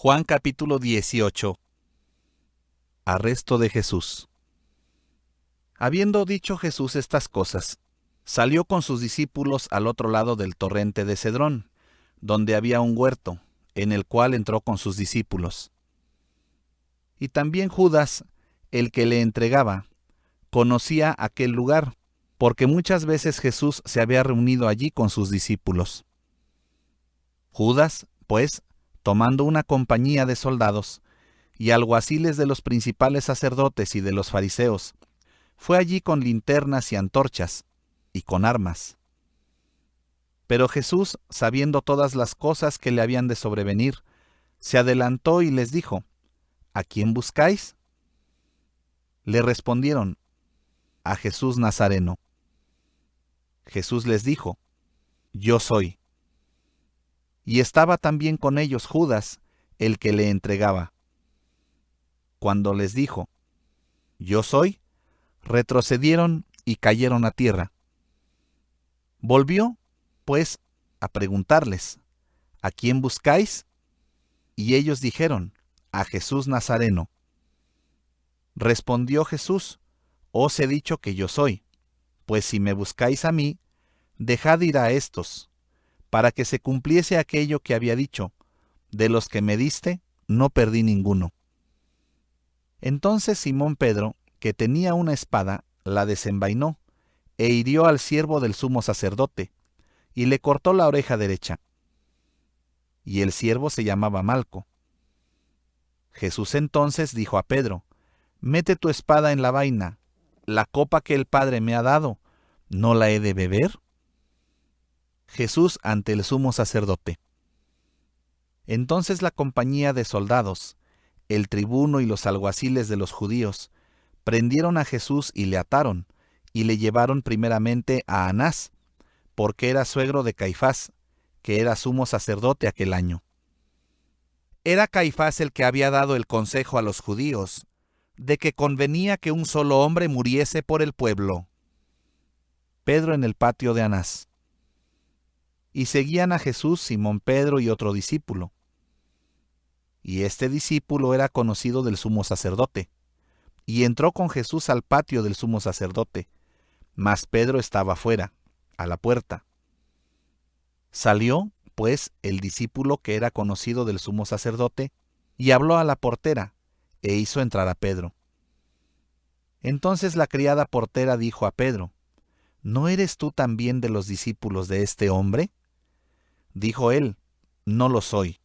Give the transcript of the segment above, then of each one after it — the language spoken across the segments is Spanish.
Juan capítulo 18. Arresto de Jesús. Habiendo dicho Jesús estas cosas, salió con sus discípulos al otro lado del torrente de Cedrón, donde había un huerto, en el cual entró con sus discípulos. Y también Judas, el que le entregaba, conocía aquel lugar, porque muchas veces Jesús se había reunido allí con sus discípulos. Judas, pues, tomando una compañía de soldados y alguaciles de los principales sacerdotes y de los fariseos, fue allí con linternas y antorchas, y con armas. Pero Jesús, sabiendo todas las cosas que le habían de sobrevenir, se adelantó y les dijo: ¿A quién buscáis? Le respondieron: a Jesús Nazareno. Jesús les dijo: Yo soy. Y estaba también con ellos Judas, el que le entregaba. Cuando les dijo: Yo soy, retrocedieron y cayeron a tierra. Volvió, pues, a preguntarles: ¿A quién buscáis? Y ellos dijeron: a Jesús Nazareno. Respondió Jesús: Os he dicho que yo soy, pues si me buscáis a mí, dejad ir a estos, para que se cumpliese aquello que había dicho: de los que me diste, no perdí ninguno. Entonces Simón Pedro, que tenía una espada, la desenvainó, e hirió al siervo del sumo sacerdote, y le cortó la oreja derecha. Y el siervo se llamaba Malco. Jesús entonces dijo a Pedro: Mete tu espada en la vaina. La copa que el Padre me ha dado, ¿no la he de beber? Jesús ante el sumo sacerdote. Entonces la compañía de soldados, el tribuno y los alguaciles de los judíos, prendieron a Jesús y le ataron, y le llevaron primeramente a Anás, porque era suegro de Caifás, que era sumo sacerdote aquel año. Era Caifás el que había dado el consejo a los judíos, de que convenía que un solo hombre muriese por el pueblo. Pedro en el patio de Anás. Y seguían a Jesús Simón Pedro y otro discípulo. Y este discípulo era conocido del sumo sacerdote, y entró con Jesús al patio del sumo sacerdote, mas Pedro estaba fuera, a la puerta. Salió, pues, el discípulo que era conocido del sumo sacerdote, y habló a la portera, e hizo entrar a Pedro. Entonces la criada portera dijo a Pedro: ¿No eres tú también de los discípulos de este hombre? Dijo él: No lo soy.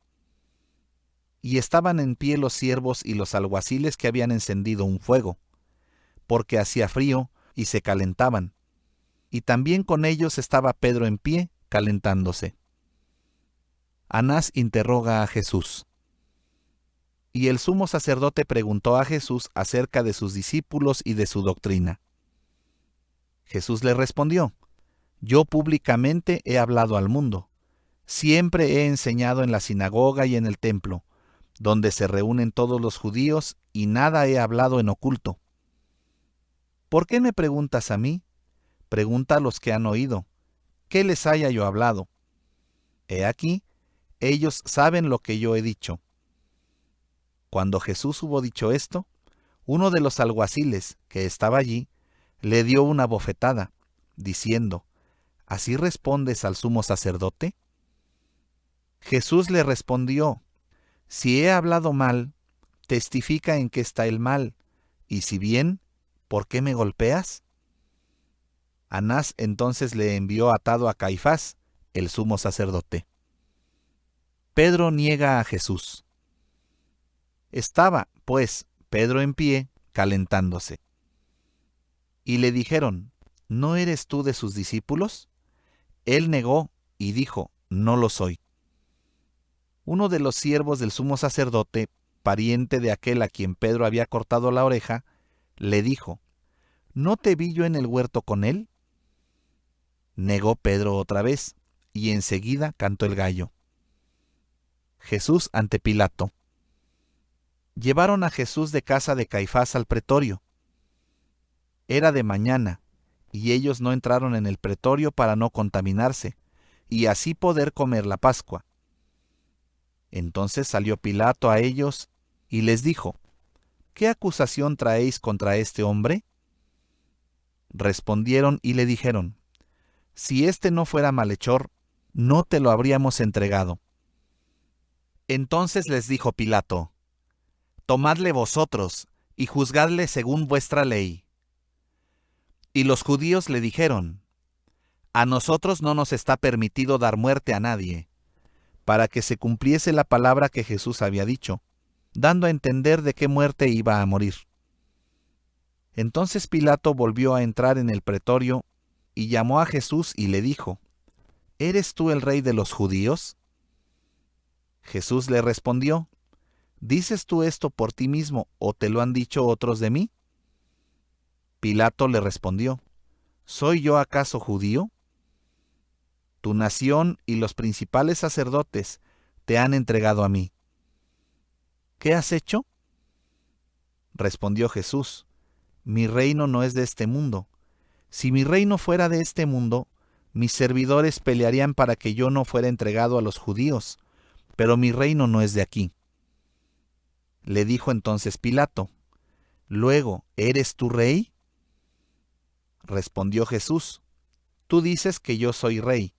Y estaban en pie los siervos y los alguaciles que habían encendido un fuego, porque hacía frío y se calentaban, y también con ellos estaba Pedro en pie, calentándose. Anás interroga a Jesús. Y el sumo sacerdote preguntó a Jesús acerca de sus discípulos y de su doctrina. Jesús le respondió: Yo públicamente he hablado al mundo. Siempre he enseñado en la sinagoga y en el templo, donde se reúnen todos los judíos, y nada he hablado en oculto. ¿Por qué me preguntas a mí? Pregunta a los que han oído. ¿Qué les haya yo hablado? He aquí, ellos saben lo que yo he dicho. Cuando Jesús hubo dicho esto, uno de los alguaciles, que estaba allí, le dio una bofetada, diciendo: ¿Así respondes al sumo sacerdote? Jesús le respondió: Si he hablado mal, testifica en qué está el mal, y si bien, ¿por qué me golpeas? Anás entonces le envió atado a Caifás, el sumo sacerdote. Pedro niega a Jesús. Estaba, pues, Pedro en pie, calentándose. Y le dijeron: ¿No eres tú de sus discípulos? Él negó y dijo: No lo soy. Uno de los siervos del sumo sacerdote, pariente de aquel a quien Pedro había cortado la oreja, le dijo: ¿No te vi yo en el huerto con él? Negó Pedro otra vez, y enseguida cantó el gallo. Jesús ante Pilato. Llevaron a Jesús de casa de Caifás al pretorio. Era de mañana, y ellos no entraron en el pretorio para no contaminarse, y así poder comer la Pascua. Entonces salió Pilato a ellos y les dijo: ¿Qué acusación traéis contra este hombre? Respondieron y le dijeron: Si éste no fuera malhechor, no te lo habríamos entregado. Entonces les dijo Pilato: Tomadle vosotros y juzgadle según vuestra ley. Y los judíos le dijeron: A nosotros no nos está permitido dar muerte a nadie, para que se cumpliese la palabra que Jesús había dicho, dando a entender de qué muerte iba a morir. Entonces Pilato volvió a entrar en el pretorio y llamó a Jesús y le dijo: ¿Eres tú el rey de los judíos? Jesús le respondió: ¿Dices tú esto por ti mismo o te lo han dicho otros de mí? Pilato le respondió: ¿Soy yo acaso judío? Tu nación y los principales sacerdotes te han entregado a mí. ¿Qué has hecho? Respondió Jesús: Mi reino no es de este mundo. Si mi reino fuera de este mundo, mis servidores pelearían para que yo no fuera entregado a los judíos, pero mi reino no es de aquí. Le dijo entonces Pilato: Luego, ¿eres tú rey? Respondió Jesús: Tú dices que yo soy rey.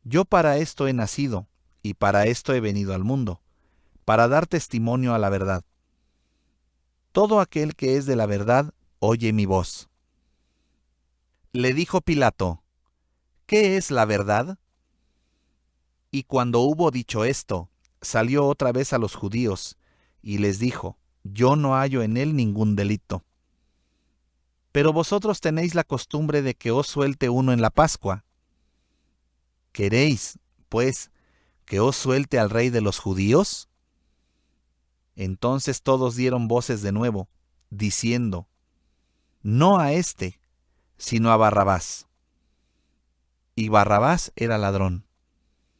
Yo para esto he nacido, y para esto he venido al mundo, para dar testimonio a la verdad. Todo aquel que es de la verdad oye mi voz. Le dijo Pilato: ¿Qué es la verdad? Y cuando hubo dicho esto, salió otra vez a los judíos, y les dijo: Yo no hallo en él ningún delito. Pero vosotros tenéis la costumbre de que os suelte uno en la Pascua. ¿Queréis, pues, que os suelte al rey de los judíos? Entonces todos dieron voces de nuevo, diciendo: No a éste, sino a Barrabás. Y Barrabás era ladrón.